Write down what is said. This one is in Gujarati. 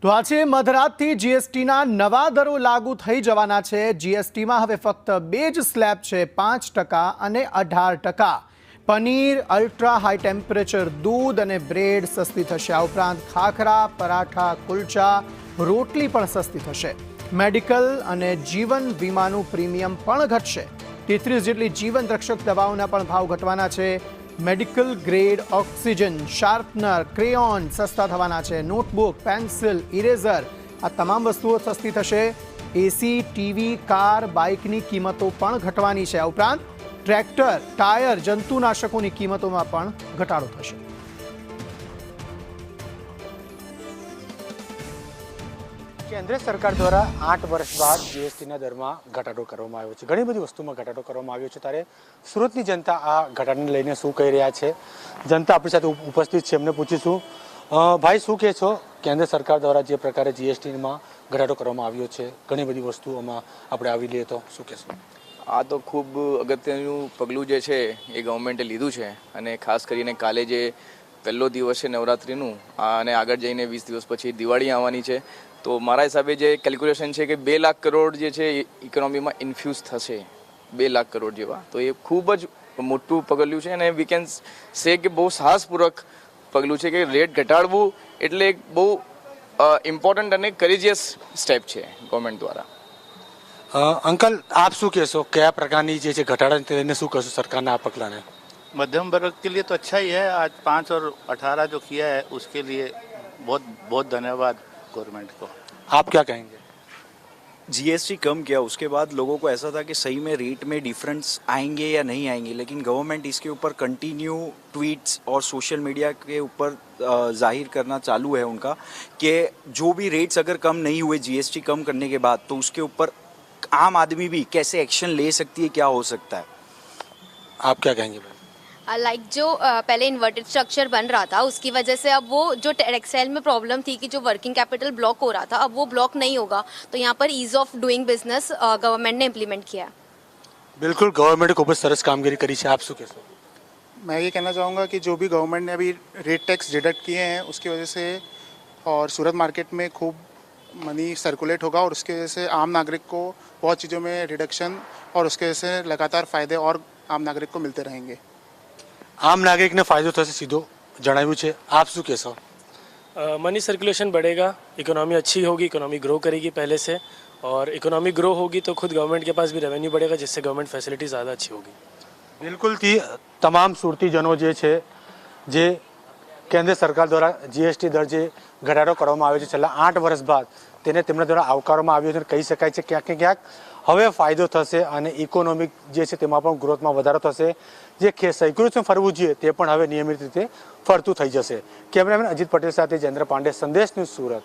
તો આજે મધરાતથી જીએસટીના નવા દરો લાગુ થઈ જવાના છે। જીએસટીમાં હવે ફક્ત બે જ સ્લેબ છે, 5% અને 18%। પનીર, અલ્ટ્રા હાઈ ટેમ્પરેચર દૂધ અને બ્રેડ સસ્તી થશે। આ ઉપરાંત ખાખરા, પરાઠા, કુલચા, રોટલી પણ સસ્તી થશે। મેડિકલ અને જીવન વીમાનું પ્રીમિયમ પણ ઘટશે। 33 જેટલી જીવન રક્ષક દવાઓના પણ ભાવ ઘટવાના છે। Medical grade oxygen, sharpener, crayon સસ્તા થવાના છે। નોટબુક, પેન્સિલ, ઇરેઝર આ તમામ વસ્તુઓ સસ્તી થશે। એસી, ટીવી, કાર, બાઇકની કિંમતો પણ ઘટવાની છે। આ ઉપરાંત ટ્રેક્ટર, ટાયર, જંતુનાશકોની કિંમતોમાં પણ ઘટાડો થશે। કેન્દ્ર સરકાર દ્વારા 8 વર્ષ બાદ જીએસટીના દરમાં ઘટાડો કરવામાં આવ્યો છે। ઘણી બધી વસ્તુમાં ઘટાડો કરવામાં આવ્યો છે। ત્યારે સુરતની જનતા આ ઘટાડાને લઈને શું કહી રહ્યા છે, જનતા આપણી સાથે ઉપસ્થિત છે, એમને પૂછીશું। ભાઈ, શું કહે છો? કેન્દ્ર સરકાર દ્વારા જે પ્રકારે જીએસટીમાં ઘટાડો કરવામાં આવ્યો છે, ઘણી બધી વસ્તુઓમાં આપણે આવી લઈએ તો શું કહેશો? આ તો ખૂબ અગત્યનું પગલું જે છે એ ગવર્મેન્ટે લીધું છે અને ખાસ કરીને કાલે જે પહેલો દિવસ છે નવરાત્રિનું અને આગળ જઈને 20 દિવસ પછી દિવાળી આવવાની છે, તો મારા હિસાબે જે કેલ્ક્યુલેશન છે કે 2 લાખ કરોડ જે છે ઇકોનોમીમાં ઇન્ફ્યુઝ થશે, 2 લાખ કરોડ જેવા। તો એ ખૂબ જ મોટું પગલું છે અને વી કેન સે કે બહુ સાહસપૂર્વક પગલું છે કે રેટ ઘટાડવું એટલે એક બહુ ઇમ્પોર્ટન્ટ અને કરેજિયસ સ્ટેપ છે ગવર્મેન્ટ દ્વારા। અંકલ, આપ શું કહેશો? કયા પ્રકારની જે છે ઘટાડાને લઈને શું કહેશો સરકારના આ પગલાને? मध्यम वर्ग के लिए तो अच्छा ही है। आज 5 और 18 जो किया है उसके लिए बहुत बहुत धन्यवाद गवर्नमेंट को। आप क्या कहेंगे? जीएसटी कम किया, उसके बाद लोगों को ऐसा था कि सही में रेट में डिफरेंस आएंगे या नहीं आएंगे, लेकिन गवर्नमेंट इसके ऊपर कंटिन्यू ट्वीट्स और सोशल मीडिया के ऊपर जाहिर करना चालू है उनका कि जो भी रेट्स अगर कम नहीं हुए जीएसटी कम करने के बाद तो उसके ऊपर आम आदमी भी कैसे एक्शन ले सकती है, क्या हो सकता है। आप क्या कहेंगे भाई? लाइक जो पहले इन्वर्टेड स्ट्रक्चर बन रहा था उसकी वजह से अब वो जो टेक्सटाइल में प्रॉब्लम थी कि जो वर्किंग कैपिटल ब्लॉक हो रहा था, अब वो ब्लॉक नहीं होगा। तो यहाँ पर ease of doing business government ने इम्प्लीमेंट किया है। बिल्कुल, गवर्नमेंट खूब सरस कामगिरी करी है। आप शू कहो? मैं ये कहना चाहूँगा कि जो भी गवर्नमेंट ने अभी रेट टैक्स डिडक्ट किए हैं उसकी वजह से और सूरत मार्केट में खूब मनी सर्कुलेट होगा और उसकी वजह से आम नागरिक को बहुत चीज़ों में रिडक्शन और उसके वजह से लगातार फ़ायदे और आम नागरिक को मिलते रहेंगे। आम नागरिक ने फायदो थशे सीधो जणाव्युं छे। आप शू कहेशो? मनी सर्कुलेशन बढ़ेगा, इकोनॉमी अच्छी होगी, इकोनॉमी ग्रो करेगी पहले से, और इकोनॉमी ग्रो होगी तो खुद गवर्नमेंट के पास भी रेवेन्यू बढ़ेगा जिससे गवर्नमेंट फैसिलिटी ज़्यादा अच्छी होगी। बिल्कुल थी तमाम सुरतीजनों जे छे जे केंद्र सरकार द्वारा जीएसटी दर जे घटाडो करवामां आव्यो छे छेल्ला 8 वर्ष बाद तेने तेमना द्वारा आवकारवामां आव्यो छे। कही शकाय छे क्यांक ने क्यांक હવે ફાયદો થશે અને ઇકોનોમિક જે છે તેમાં પણ ગ્રોથમાં વધારો થશે। જે સાયકલ્સમાં ફરવું જોઈએ તે પણ હવે નિયમિત રીતે ફરતું થઈ જશે। કેમેરામેન અજીત પટેલ સાથે જયેન્દ્ર પાંડે, સંદેશ ન્યૂઝ, સુરત।